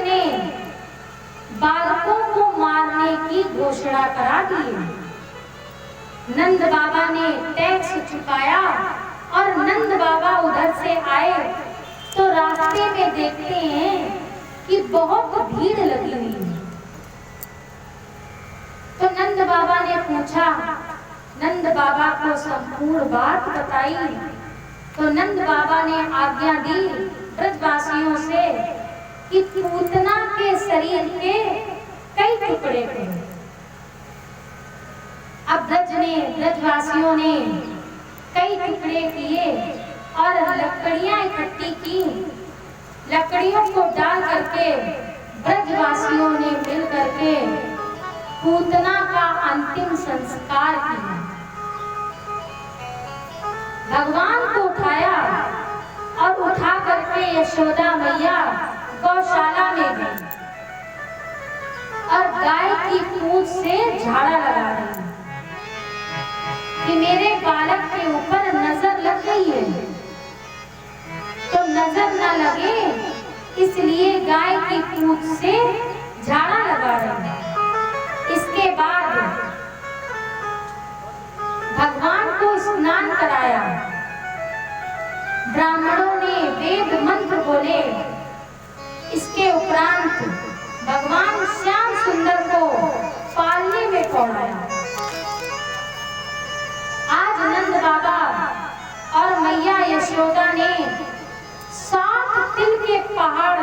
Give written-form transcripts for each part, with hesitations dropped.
ने बालकों को मारने की घोषणा करा दी। नंद बाबा ने टैक्स चुकाया और नंद बाबा उधर से आए तो रास्ते में देखते हैं कि बहुत भीड़ लगी हुई है। तो नंद बाबा ने पूछा, नंद बाबा को संपूर्ण बात बताई। तो नंद बाबा ने आज्ञा दी ब्रजवासियों से कि पूतना के शरीर के कई टुकड़े करो। अब ब्रजवासियों ने कई टुकड़े किए और लकड़ियां इकट्ठी की। लकड़ियों को डाल करके ब्रजवासियों ने मिल करके पूतना का अंतिम संस्कार किया। भगवान को उठाया और उठा करके यशोदा मैया गौशाला में गई और गाय की पूंछ से झाड़ा लगा रही कि मेरे बालक के ऊपर नजर लग गई है। तो नजर न लगे इसलिए गाय की पूंछ से झाड़ा लगा रही है। इसके बाद भगवान को स्नान कराया। ब्राह्मणों ने वेद मंत्र बोले। इसके उपरांत भगवान श्याम सुंदर को पालने में पहुंचाया। आज नंद बाबा और मैया यशोदा ने 7 तिल के पहाड़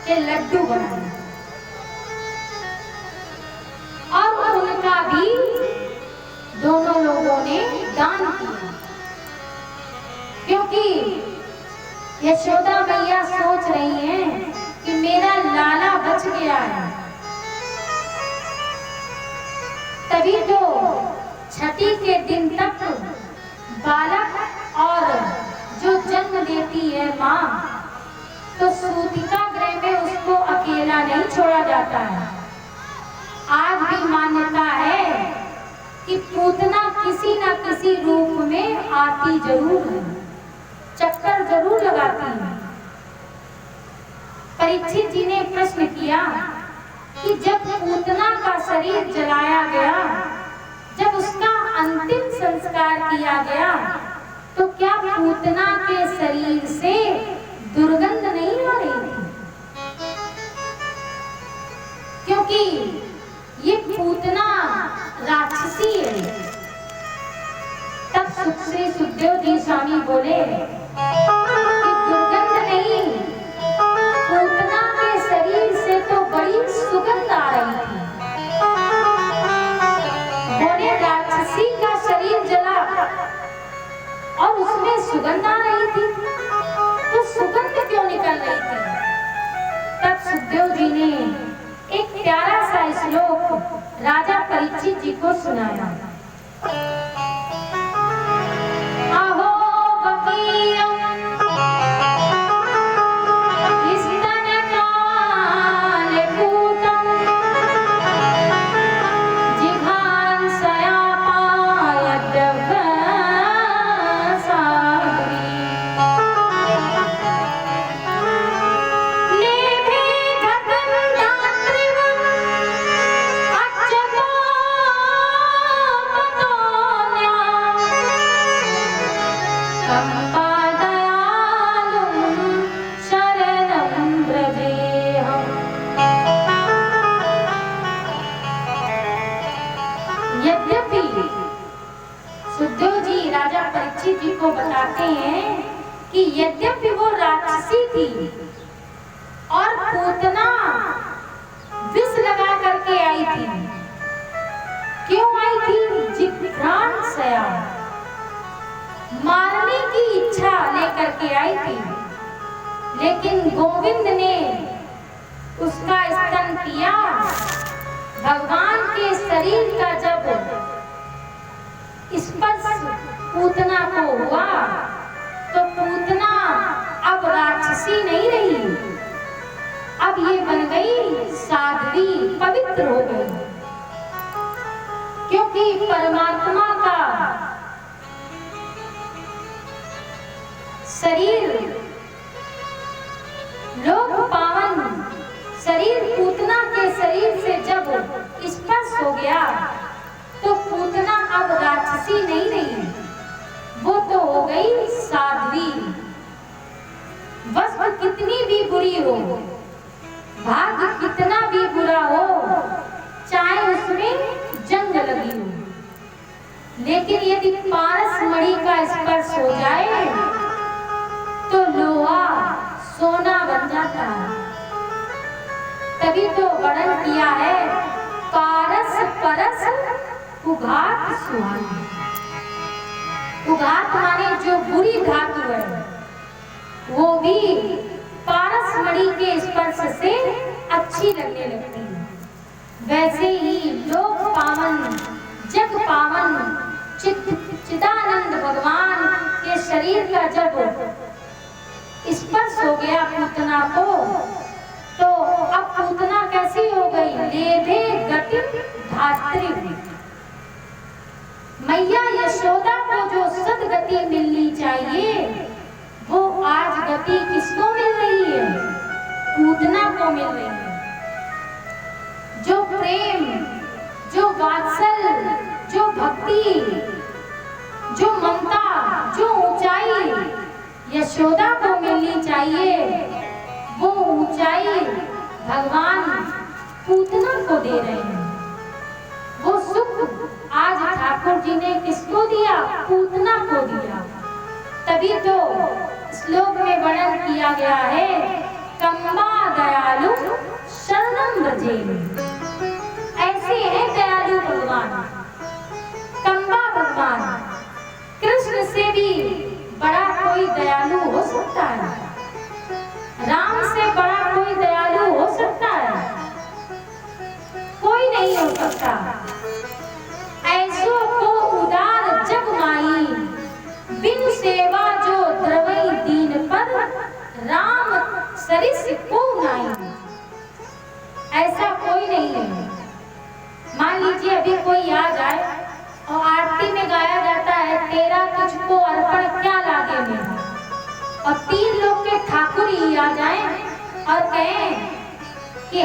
के लड्डू बनाए और उनका भी दोनों लोगों ने दान किया, क्योंकि यशोदा मैया सोच रही हैं कि मेरा लाला बच गया है। तभी तो छठी के दिन तक बालक और जो जन्म देती है माँ, तो सूतिका गृह में उसको अकेला नहीं छोड़ा जाता है। आज भी मान्यता है कि पूतना किसी न किसी रूप में आती जरूर है, चक्कर जरूर लगाती है। परीक्षित जी ने प्रश्न किया कि जब पूतना का शरीर जलाया गया, जब उसका अंतिम संस्कार किया गया, तो क्या पूतना के शरीर से दुर्गंध नहीं आ रही थी? क्योंकि ये पूतना राक्षसी है। तब श्री सुखदेव जी स्वामी बोले कि दुर्गंध नहीं, पूतना के शरीर से तो बड़ी सुगंध आ रही थी। बोले राक्षसी का शरीर जला और उसमें सुगंध आ रही थी, तो सुगंध क्यों निकल रही थी? तब सुखदेव जी ने एक प्यारा सा श्लोक राजा परीक्षित जी को सुनाया। अहो बकीयम जी को बताते हैं कि यद्यपि वो राक्षसी थी और पूतना विष लगा करके आई थी। क्यों आई थी? जिघ्राणशया, मारने की इच्छा लेकर के आई थी। लेकिन गोविंद ने उसका स्तन किया। भगवान के शरीर का जब स्पर्श पूतना को हुआ तो पूतना अब राक्षसी नहीं रही, अब ये बन गई साध्वी, पवित्र हो गई। क्योंकि परमात्मा का शरीर लोक पावन शरीर पूतना के शरीर से जब स्पर्श हो गया तो पूतना अब राक्षसी नहीं रही, वो तो हो गई साध्वी। वस्तु कितनी भी बुरी हो, भाग्य कितना भी बुरा हो, चाहे उसमें जंग लगी हो, लेकिन यदि पारस मणि का स्पर्श हो जाए तो लोहा सोना बन जाता है। तभी तो वर्णन किया है पारस परस उघात सुहानी। उघात माने जो बुरी धातु है वो भी पारस मणि के स्पर्श से अच्छी लगने लगती है। वैसे ही लोक पावन जग पावन चिदानंद भगवान के शरीर का जब स्पर्श हो गया पूतना को, तो अब पूतना कैसी हो गई? लेभे गति धात्री। मैया यशोदा को जो सदगति मिलनी चाहिए वो आज गति किसको मिल रही है? पूतना को मिल रही है। जो प्रेम, जो वात्सल्य, जो भक्ति, जो ममता, जो ऊंचाई यशोदा को मिलनी चाहिए, वो ऊंचाई भगवान पूतना को दे रहे हैं। वो सुख आज ठाकुर जी ने किसको दिया? पूतना को दिया। तभी तो श्लोक में वर्णन किया गया है कंबा दयालु शरणं व्रजेमि। ऐसे है दयालु भगवान, कंबा भगवान। कृष्ण से भी बड़ा कोई दयालु हो सकता है? राम से बड़ा कोई दयालु हो सकता है? कोई नहीं हो सकता। ऐसो को उदार जग माई, बिन सेवा जो द्रवई दीन पर, राम सरिस को नाई। ऐसा कोई नहीं है। मान लीजिए अभी कोई आ जाए और आरती में गाया जाता है तेरा तुझको अर्पण क्या लागे में, और 3 लोग के ठाकुर ही आ जाएं और कहें कि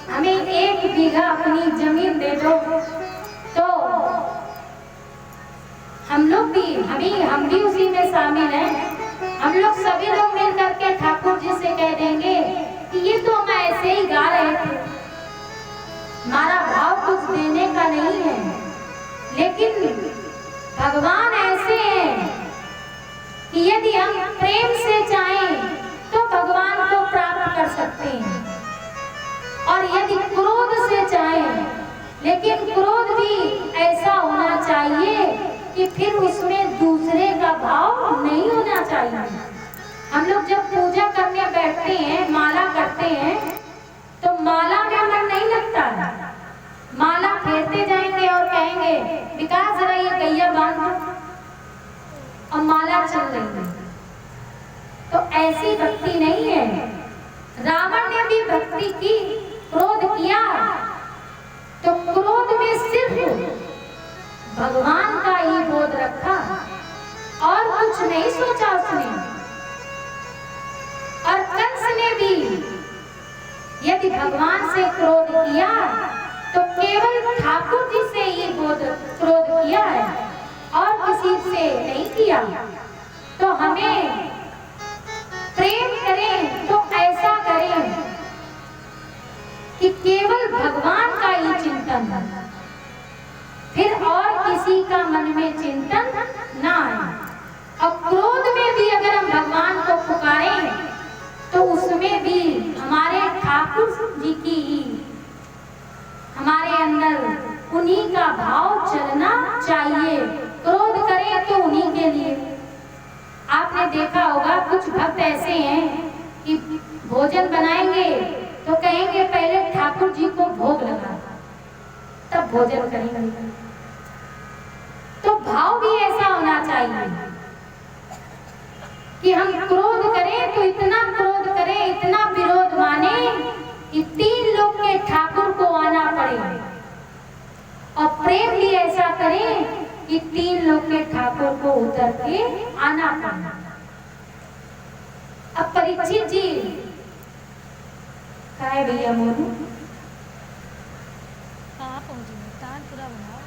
हमें 1 बीघा अपनी जमीन दे दो, तो हम भी उसी में शामिल हैं। हम लोग सभी लोग मिल करके ठाकुर जी से कह देंगे कि ये तो हम ऐसे ही गा रहे थे, हमारा भाव कुछ देने का नहीं है। लेकिन भगवान ऐसे हैं कि यदि हम प्रेम से चाहें तो भगवान को प्राप्त कर सकते हैं, और यदि क्रोध से चाहें, लेकिन क्रोध भी ऐसा होना चाहिए कि फिर उसमें दूसरे का भाव नहीं होना चाहिए। हम लोग जब पूजा करने बैठते हैं, माला करते हैं, तो माला में मन नहीं लगता है। माला फेरते जाएंगे और कहेंगे विकास जरा ये गैया बांध दो, और माला चल रही है। तो ऐसी भक्ति नहीं है। रावण ने भी भक्ति की, क्रोध किया, तो क्रोध में सिर्फ भगवान का ही बोध रखा और कुछ नहीं सोचा उसने। और कंस ने भी यदि भगवान से क्रोध किया तो केवल ठाकुर जी से ही क्रोध किया है और किसी से नहीं किया। तो हमें प्रेम करें तो ऐसा करें कि केवल भगवान का ही चिंतन, फिर और किसी का मन में चिंतन ना आए। और क्रोध में भी अगर हम भगवान को पुकारें तो उसमें भी हमारे ठाकुर जी की हमारे अंदर उन्हीं का भाव चलना चाहिए। क्रोध करें तो उन्हीं के लिए। आपने देखा होगा कुछ भक्त ऐसे हैं कि भोजन बनाएंगे तो कहेंगे पहले ठाकुर जी को भोग लगा तब भोजन करेंगे। तो भाव भी ऐसा होना चाहिए कि हम क्रोध करें तो इतना क्रोध करें, इतना विरोध माने कि 3 लोग के ठाकुर को आना पड़े, और प्रेम भी ऐसा करें कि 3 लोग के ठाकुर को उतर के आना पड़े। अब परीक्षित जी क्या है भैया मोनू? कहाँ पहुँची मैं? तानपुरा बनाओ।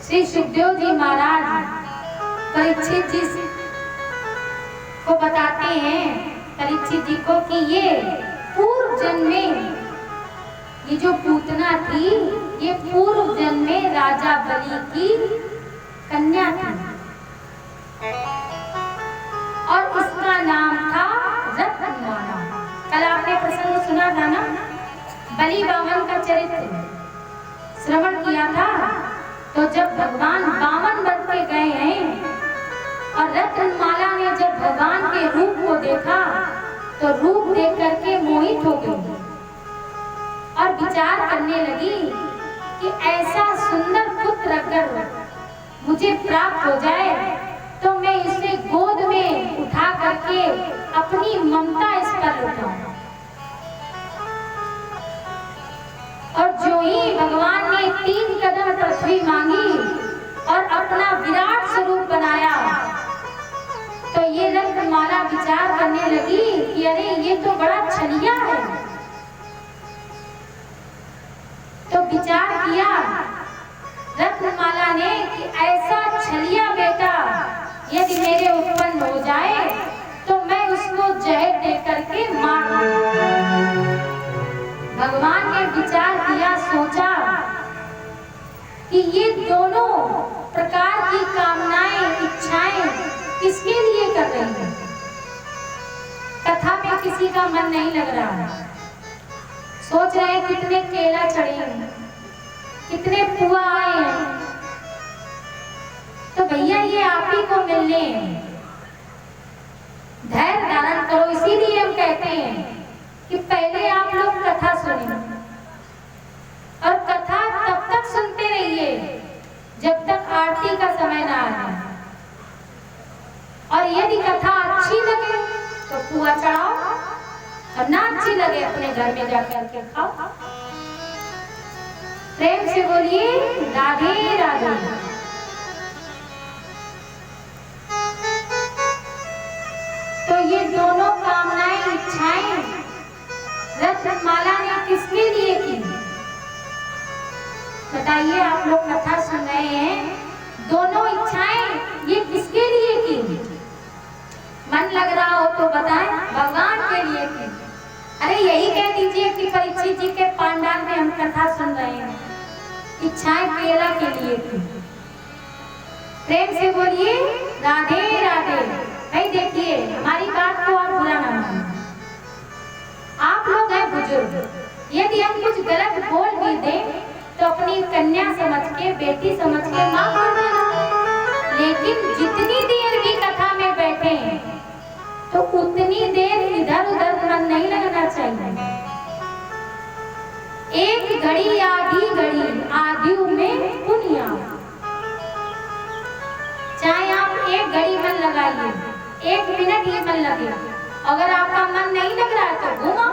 श्री सुखदेव जी महाराज परीक्षित जी को बताते हैं, परीक्षित जी को, कि ये पूर्व जन्म में ये जो पूतना थी, ये पूर्व जन्म में राजा बलि की कन्या थी और इसका नाम था रत्नमाला। कल आपने प्रसंग सुना था ना, बलि बामन का चरित्र श्रवण किया था। तो जब भगवान बामन बन के गए हैं और रत्नमाला ने जब भगवान के रूप को देखा तो रूप देख करके मोहित हो गई और विचार करने लगी कि ऐसा सुंदर पुत्र अगर मुझे प्राप्त हो जाए तो मैं इसे गोद में उठा करके अपनी ममता इस पर लुटाऊं। और जो ही भगवान ने 3 कदम पृथ्वी मांगी और अपना विराट स्वरूप बनाया, तो ये रत्नमाला विचार करने लगी कि अरे ये तो बड़ा छलिया है। तो विचार किया रत्नमाला ने कि ऐसा छलिया बेटा यदि मेरे उत्पन्न हो जाए तो मैं उसको जहर दे करके मार दूं। भगवान ने विचार किया, सोचा कि ये दोनों प्रकार की कामनाएं, इच्छाएं किसके लिए कर रही है? कथा में किसी का मन नहीं लग रहा है, सोच रहे हैं कितने केला चढ़े हैं, कितने पुआ आए हैं। तो भैया ये आप ही को मिलने हैं, धैर्य धारण करो। इसीलिए हम कहते हैं कि पहले आप लोग कथा सुने और कथा तब तक सुनते रहिए जब तक आरती का समय ना आए। और यदि कथा अच्छी लगे तो पुआ चढ़ाओ और ना अच्छी लगे अपने घर में जाकर के खाओ। प्रेम से बोलिए राधे राधे। तो ये दोनों कामनाएं, इच्छाएं रत्नमाला ने किसके लिए की? बताइए, आप लोग कथा सुन रहे हैं, दोनों इच्छाएं ये किसके लिए की? मन लग रहा हो तो बताएं, भगवान के लिए की। अरे यही कह दीजिए कि परीक्षित जी के पांडाल में हम कथा सुन रहे हैं, इच्छाएं केला के लिए की। प्रेम से बोलिए राधे राधे। भाई देखिए, हमारी बात को आप बुरा ना मानिए, आप लोग हैं बुजुर्ग, यदि हम कुछ गलत बोल भी दें तो अपनी कन्या समझ के, बेटी समझ के माफ कर देना। लेकिन जितनी देर भी कथा में बैठे हैं तो उतनी देर इधर उधर मन नहीं लगना चाहिए। एक घड़ी आधी घड़ी आदियों में पुनिया, चाहे आप एक घड़ी मन लगाइए, 1 मिनट ही मन लगे। अगर आपका मन नहीं लग रहा है तो घूमो,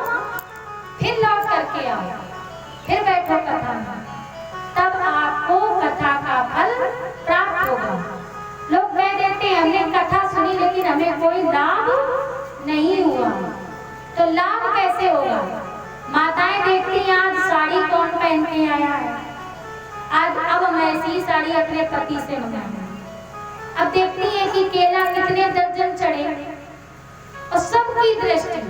फिर लौट करके आओ, फिर बैठो कथा में, तब आपको कथा का फल प्राप्त होगा। लोग कह देते हैं हमने कथा सुनी लेकिन हमें कोई लाभ नहीं हुआ, तो लाभ कैसे होगा? माताएं देखती हैं आज साड़ी कौन पहन के आया है, आज अब हम ऐसी साड़ी अपने पति से मंगाएं। अब देखती है कि केला कितने दर्जन चढ़े और सबकी दृष्टि,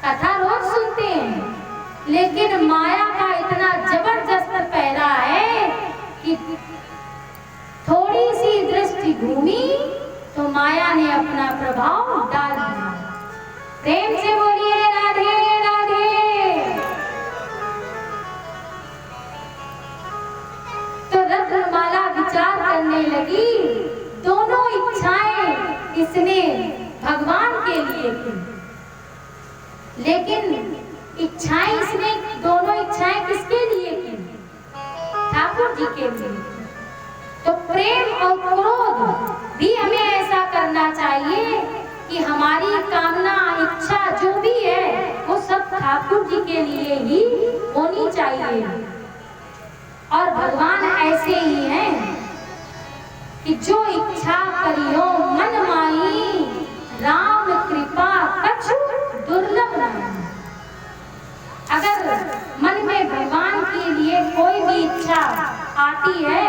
कथा रोज सुनते हैं लेकिन माया का इतना जबरदस्त पहरा है कि थोड़ी सी दृष्टि घूमी तो माया ने अपना प्रभाव डाल दिया। प्रेम से बोलिए राधे राधे। तो रत्नमाला विचार करने लगी, दोनों इच्छाएं इसने भगवान के लिए की, लेकिन इच्छाएं इसने, दोनों इच्छाएं किसके लिए की? ठाकुर जी के लिए। तो प्रेम और क्रोध भी हमें ऐसा करना चाहिए कि हमारी कामना, इच्छा जो भी है वो सब ठाकुर जी के लिए ही होनी चाहिए। और भगवान ऐसे ही हैं, कि जो इच्छा करियो मन माई, राम कृपा कछु दुर्लभ नहीं। अगर मन में भगवान के लिए कोई भी इच्छा आती है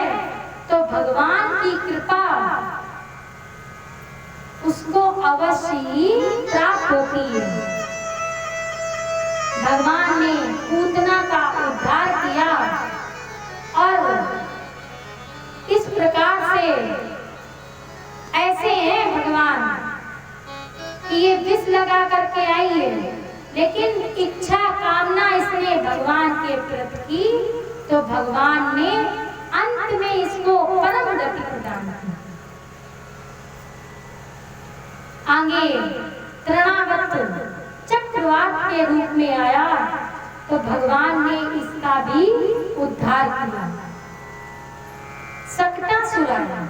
तो भगवान की कृपा उसको अवश्य ही प्राप्त होती है। भगवान ने पूतना का उद्धार किया और इस प्रकार से ऐसे हैं भगवान कि ये विष लगा करके आई है, लेकिन इच्छा कामना इसने भगवान के प्रति की तो भगवान ने अंत में इसको परम गति प्रदान की। आगे तृणावर्त चक्रवात के रूप में आया तो भगवान ने इसका भी उद्धार किया। सकटासुर आया,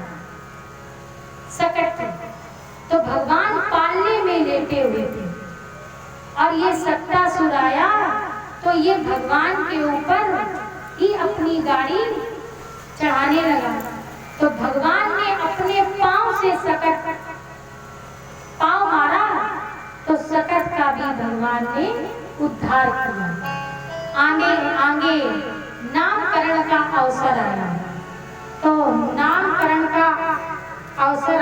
सकट तो भगवान पालने में लेटे हुए थे और ये सकटासुर आया तो ये भगवान के ऊपर ही अपनी गाड़ी चढ़ाने लगा। तो भगवान ने अपने पांव से सकट पांव मारा तो सकट का भी भगवान ने उद्धार किया। आगे आगे नामकरण का अवसर आया तो नामकरण का अवसर